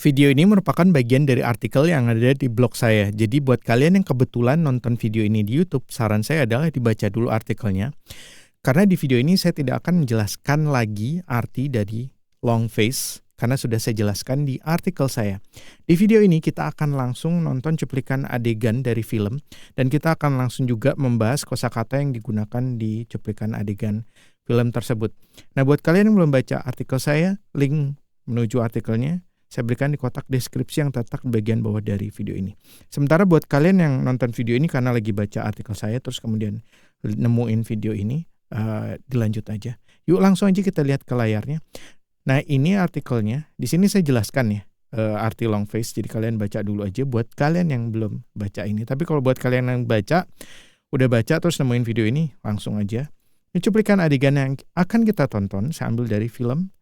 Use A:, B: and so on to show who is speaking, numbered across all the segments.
A: Video ini merupakan bagian dari artikel yang ada di blog saya. Jadi buat kalian yang kebetulan nonton video ini di YouTube, saran saya adalah dibaca dulu artikelnya. Karena di video ini saya tidak akan menjelaskan lagi arti dari long face, karena sudah saya jelaskan di artikel saya. Di video ini kita akan langsung nonton cuplikan adegan dari film, dan kita akan langsung juga membahas kosakata yang digunakan di cuplikan adegan film tersebut. Nah, buat kalian yang belum baca artikel saya, link menuju artikelnya saya berikan di kotak deskripsi yang terletak di bagian bawah dari video ini. Sementara buat kalian yang nonton video ini karena lagi baca artikel saya terus kemudian nemuin video ini, dilanjut aja. Yuk langsung aja kita lihat ke layarnya. Nah, ini artikelnya. Di sini saya jelaskan ya arti long face. Jadi kalian baca dulu aja buat kalian yang belum baca ini. Tapi kalau buat kalian yang udah baca terus nemuin video ini, langsung aja. Ini cuplikan adegan yang akan kita tonton. Saya ambil dari film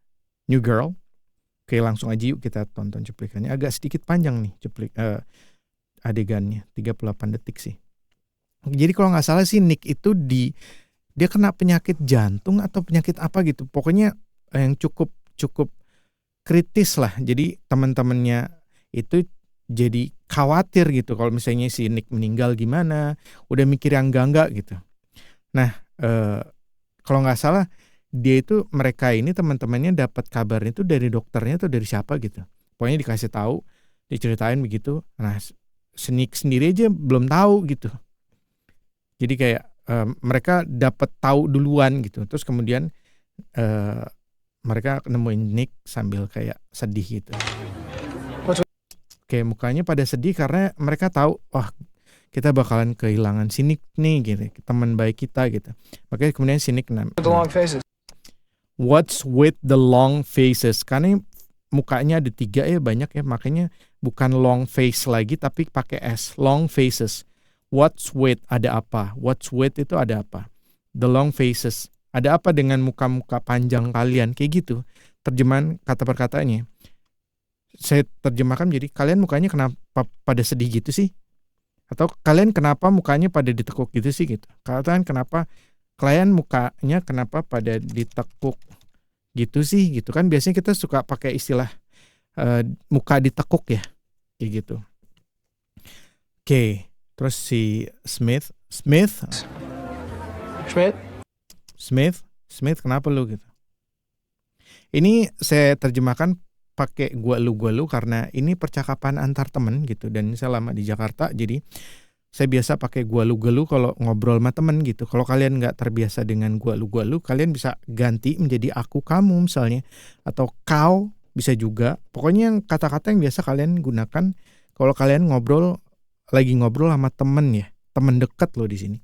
A: New Girl. Oke, langsung aja yuk kita tonton cuplikannya. Agak sedikit panjang nih adegannya, 38 detik sih. Jadi kalau nggak salah sih Nick itu dia kena penyakit jantung atau penyakit apa gitu. Pokoknya yang cukup kritis lah. Jadi teman-temannya itu jadi khawatir gitu kalau misalnya si Nick meninggal gimana. Udah mikir yang enggak gitu. Nah, kalau nggak salah mereka ini teman-temannya dapat kabarnya itu dari dokternya atau dari siapa gitu. Pokoknya dikasih tahu, diceritain begitu. Nah, Nick sendiri aja belum tahu gitu. Jadi kayak mereka dapat tahu duluan gitu. Terus kemudian mereka nemuin Nick sambil kayak sedih gitu. Oke, mukanya pada sedih karena mereka tahu, wah kita bakalan kehilangan si Nick nih gitu, teman baik kita gitu. Makanya kemudian si Nick What's with the long faces? Karena mukanya ada 3 ya, banyak ya, makanya bukan long face lagi tapi pakai S, long faces. What's with, ada apa? What's with itu ada apa? The long faces, ada apa dengan muka-muka panjang kalian? Kayak gitu terjemahan kata perkataannya. Saya terjemahkan jadi kalian mukanya kenapa pada sedih gitu sih? Atau kalian kenapa mukanya pada ditekuk gitu sih gitu? Kalian mukanya kenapa pada ditekuk gitu sih gitu kan, biasanya kita suka pakai istilah muka ditekuk ya kayak gitu. Oke, terus si Smith kenapa lu gitu. Ini saya terjemahkan pakai gua lu karena ini percakapan antar teman gitu, dan saya lama di Jakarta jadi saya biasa pakai gua lu kalau ngobrol sama temen gitu. Kalau kalian nggak terbiasa dengan gua lu, kalian bisa ganti menjadi aku kamu misalnya, atau kau bisa juga. Pokoknya yang kata-kata yang biasa kalian gunakan kalau kalian lagi ngobrol sama temen ya, temen dekat loh di sini.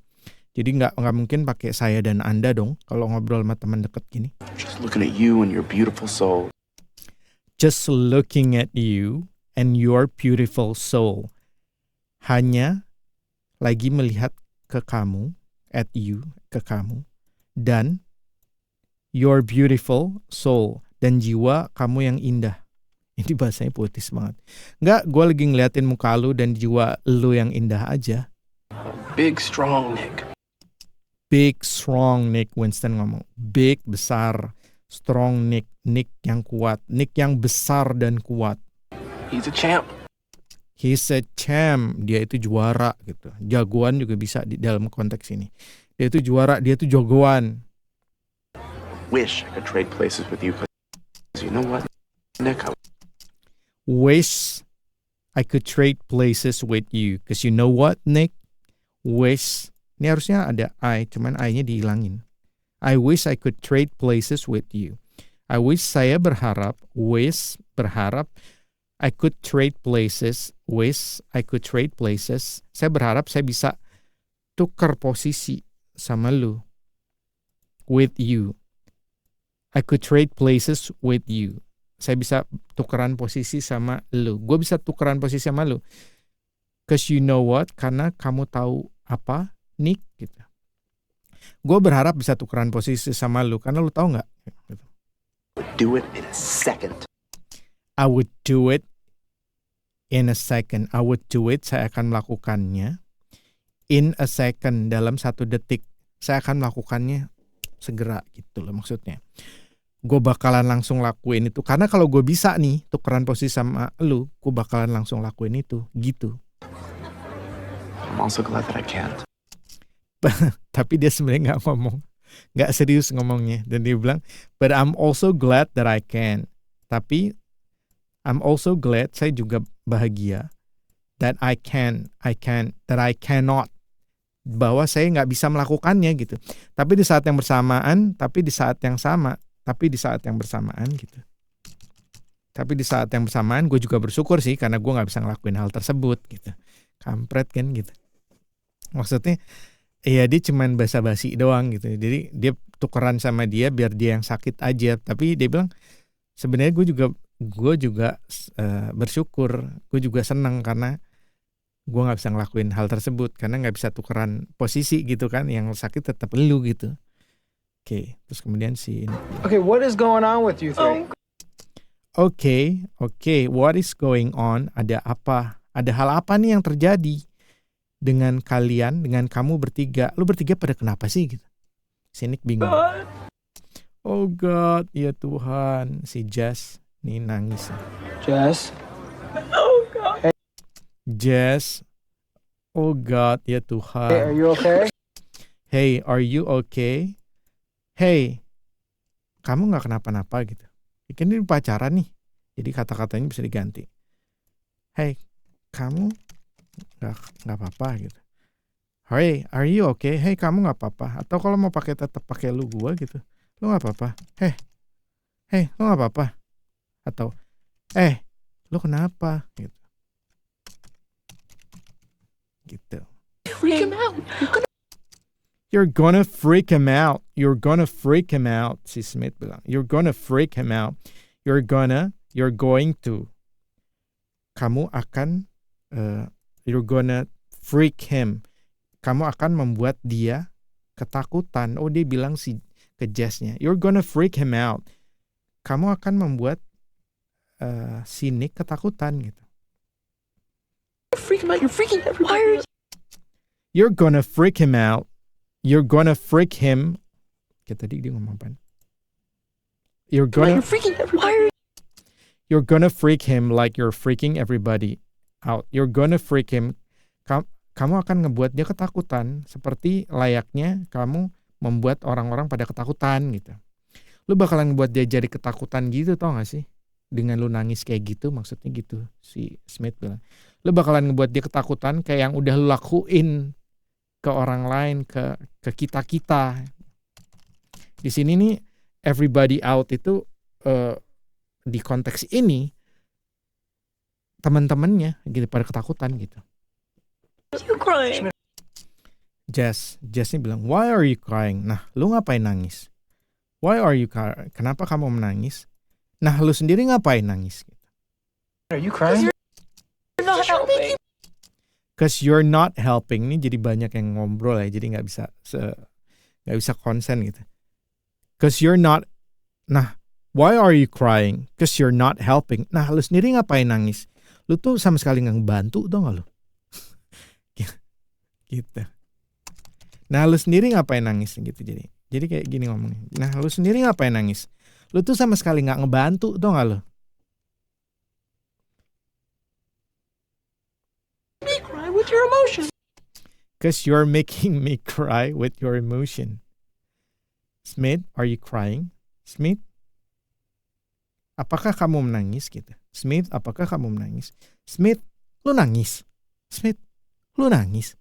A: Jadi nggak mungkin pakai saya dan Anda dong kalau ngobrol sama temen dekat gini.
B: Just looking at you and your beautiful soul.
A: Just looking at you and your beautiful soul. Hanya lagi melihat ke kamu, at you, ke kamu, dan your beautiful soul, dan jiwa kamu yang indah. Ini bahasanya puitis banget. Enggak, gue lagi ngeliatin muka lu dan jiwa lu yang indah aja.
B: Big strong Nick.
A: Big strong Nick, Winston ngomong. Big, besar, strong Nick, Nick yang kuat, Nick yang besar dan kuat.
B: He's a champ.
A: He's a champ, dia itu juara gitu. Jagoan juga bisa di dalam konteks ini. Dia itu juara, dia itu jagoan.
B: Wish I could trade places with you, because you know what, Nick?
A: Wish I could trade places with you, because you know what, Nick? Wish, ini harusnya ada I, cuman I-nya dihilangin. I wish I could trade places with you. I wish, saya berharap, I could trade places. Wish I could trade places. Saya berharap saya bisa tukar posisi sama lu. With you. I could trade places with you. Saya bisa tukeran posisi sama lu. Gue bisa tukeran posisi sama lu. Cause you know what? Karena kamu tahu apa, Nick? Gitu. Gue berharap bisa tukeran posisi sama lu. Karena lu tahu nggak? Gitu.
B: Do it in a second.
A: I would do it in a second. I would do it, saya akan melakukannya. In a second, dalam 1 detik. Saya akan melakukannya segera gitu loh maksudnya. gue bakalan langsung lakuin itu. Karena kalau gue bisa nih tukeran posisi sama lu, gue bakalan langsung lakuin itu. Gitu.
B: I'm also glad that I can't.
A: Tapi dia sebenarnya nggak ngomong. Nggak serius ngomongnya. Dan dia bilang, but I'm also glad that I can. Tapi I'm also glad, saya juga bahagia that I cannot. Bahwa saya nggak bisa melakukannya gitu. Tapi di saat yang bersamaan gitu. Tapi di saat yang bersamaan gue juga bersyukur sih karena gue nggak bisa ngelakuin hal tersebut gitu. Kampret kan gitu. Maksudnya ya dia cuman basa-basi doang gitu. Jadi dia tukeran sama dia biar dia yang sakit aja. Tapi dia bilang sebenarnya gue juga bersyukur, gue juga senang karena gue nggak bisa ngelakuin hal tersebut karena nggak bisa tukeran posisi gitu kan. Yang sakit tetap lu gitu. Oke, terus kemudian
C: Okay, what is going on with you three?
A: Oke, what is going on? Ada apa? Ada hal apa nih yang terjadi dengan kalian, dengan kamu bertiga? Lu bertiga pada kenapa sih gitu? Si Nick bingung. Oh God, ya Tuhan, si Jess nih nangis.
C: Jess?
A: Jess, oh God, ya Tuhan.
C: Hey, are you okay?
A: Hey, are you okay? Hey, kamu nggak kenapa-napa gitu. Kan ini pacaran nih, jadi kata-katanya bisa diganti. Hey, kamu nggak apa-apa gitu. Hey, are you okay? Hey, kamu nggak apa-apa. Atau kalau mau tetap pakai lu gua gitu, lu nggak apa-apa. Hey, lu nggak apa-apa. Atau, lu kenapa? Gitu.
D: Freak him out.
A: You're gonna freak him out. Si Smith bilang. You're gonna freak him out. You're going to. Kamu akan, you're gonna freak him. Kamu akan membuat dia ketakutan. Oh, dia bilang ke Jess-nya. You're gonna freak him out. Kamu akan membuat si Nick ketakutan gitu.
D: Freak him out. You're freaking everybody.
A: You're gonna freak him out. You're gonna freak him. Kayak tadi dia ngomong apa? You're gonna freak him like you're freaking everybody out. You're gonna freak him. Kamu akan ngebuat dia ketakutan seperti layaknya kamu membuat orang-orang pada ketakutan gitu. Lu bakalan ngebuat dia jadi ketakutan gitu, tau gak sih? Dengan lu nangis kayak gitu, maksudnya gitu si Smith bilang. Lu bakalan ngebuat dia ketakutan kayak yang udah lu lakuin ke orang lain, ke kita-kita. Di sini nih everybody out itu di konteks ini teman-temannya gitu pada ketakutan gitu.
D: You crying?
A: Jess nih bilang, why are you crying? Nah, lu ngapain nangis? Why are you crying? Kenapa kamu menangis? Nah, lu sendiri ngapain nangis?
C: Are you crying?
D: You're not helping.
A: Cause you're not helping. Ini jadi banyak yang ngobrol ya, jadi nggak bisa konsen gitu. Cause you're not. Nah, why are you crying? Cause you're not helping. Nah, lu sendiri ngapain nangis? Lu tuh sama sekali nggak ngebantu, dong lu. Gitu. Nah, lu sendiri ngapain nangis gitu jadi kayak gini ngomongnya. Nah, lu sendiri ngapain nangis? Lu tuh sama sekali nggak ngebantu, dong lu.
D: With your emotion.
A: Cause you're making me cry with your emotion. Smith, are you crying? Smith, apakah kamu menangis gitu? Smith, apakah kamu menangis? Smith, lu nangis? Smith, lu nangis?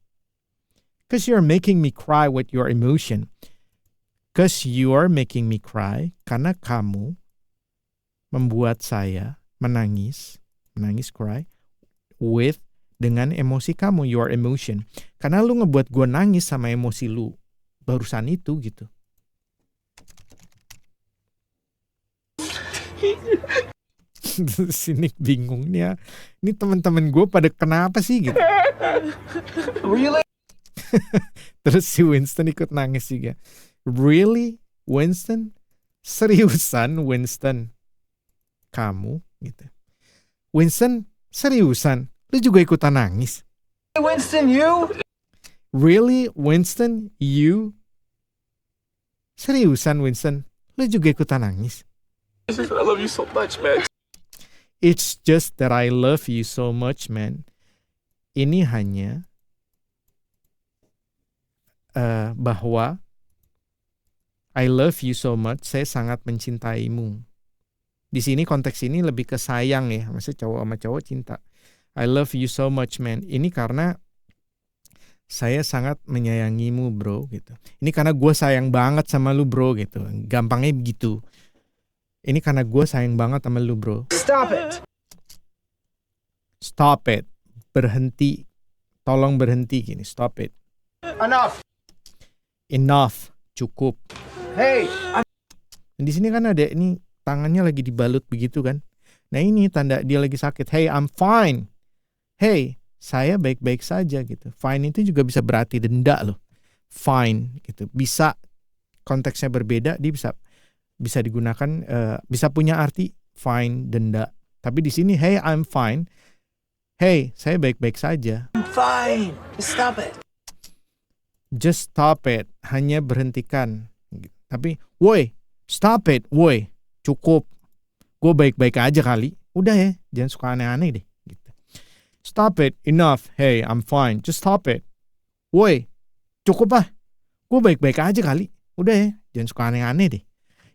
A: Cause you're making me cry with your emotion. Cause you're making me cry, karena kamu membuat saya menangis, cry, with, dengan emosi kamu, your emotion. Karena lu ngebuat gue nangis sama emosi lu barusan itu gitu. Sini bingung nih ya. Ini teman-teman gue pada kenapa sih gitu.
C: Really?
A: Terus si Winston ikut nangis juga. Really, Winston? Seriusan, Winston? Kamu gitu. Winston, seriusan? Lu juga ikutan nangis?
C: Winston, you?
A: Really, Winston? You? Seriusan, Winston? Lu juga ikutan nangis?
B: I love you so much, man.
A: It's just that I love you so much, man. Ini hanya bahwa I love you so much, saya sangat mencintaimu. Di sini konteks ini lebih ke sayang ya, maksudnya cowok sama cowok cinta. I love you so much, man. Ini karena saya sangat menyayangimu, bro, gitu. Ini karena gue sayang banget sama lu, bro, gitu. Gampangnya begitu. Ini karena gue sayang banget sama lu, bro.
C: Stop it.
A: Stop it. Berhenti. Tolong berhenti gini. Stop it.
C: Enough.
A: Enough. Cukup.
C: Hey,
A: Dan di sini kan ada ini tangannya lagi dibalut begitu kan. Nah ini tanda dia lagi sakit. Hey, I'm fine. Hey, saya baik-baik saja gitu. Fine itu juga bisa berarti denda loh. Fine gitu. Bisa konteksnya berbeda, dia bisa digunakan bisa punya arti fine, denda. Tapi di sini hey, I'm fine. Hey, saya baik-baik saja.
C: I'm fine. Just stop it.
A: Just stop it. Hanya berhentikan. Tapi, woi, stop it, woi. Cukup. Gue baik-baik aja kali. Udah ya, jangan suka aneh-aneh deh. Gitu. Stop it, enough. Hey, I'm fine. Just stop it. Woi, cukup ah. Gue baik-baik aja kali. Udah ya, jangan suka aneh-aneh deh.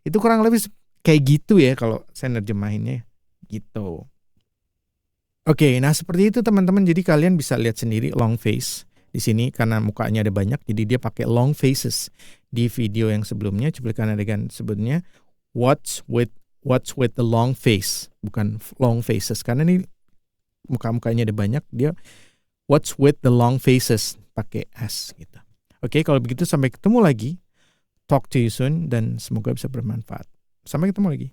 A: Itu kurang lebih kayak gitu ya kalau saya nerjemahinnya. Gitu. Oke, nah seperti itu teman-teman. Jadi kalian bisa lihat sendiri long face di sini karena mukanya ada banyak. Jadi dia pakai long faces di video yang sebelumnya. Cuplikan adegan sebelumnya. What's with the long face, bukan long faces. Karena ini muka-mukanya ada banyak. Dia what's with the long faces pakai S gitu. Oke, kalau begitu sampai ketemu lagi. Talk to you soon dan semoga bisa bermanfaat. Sampai ketemu lagi.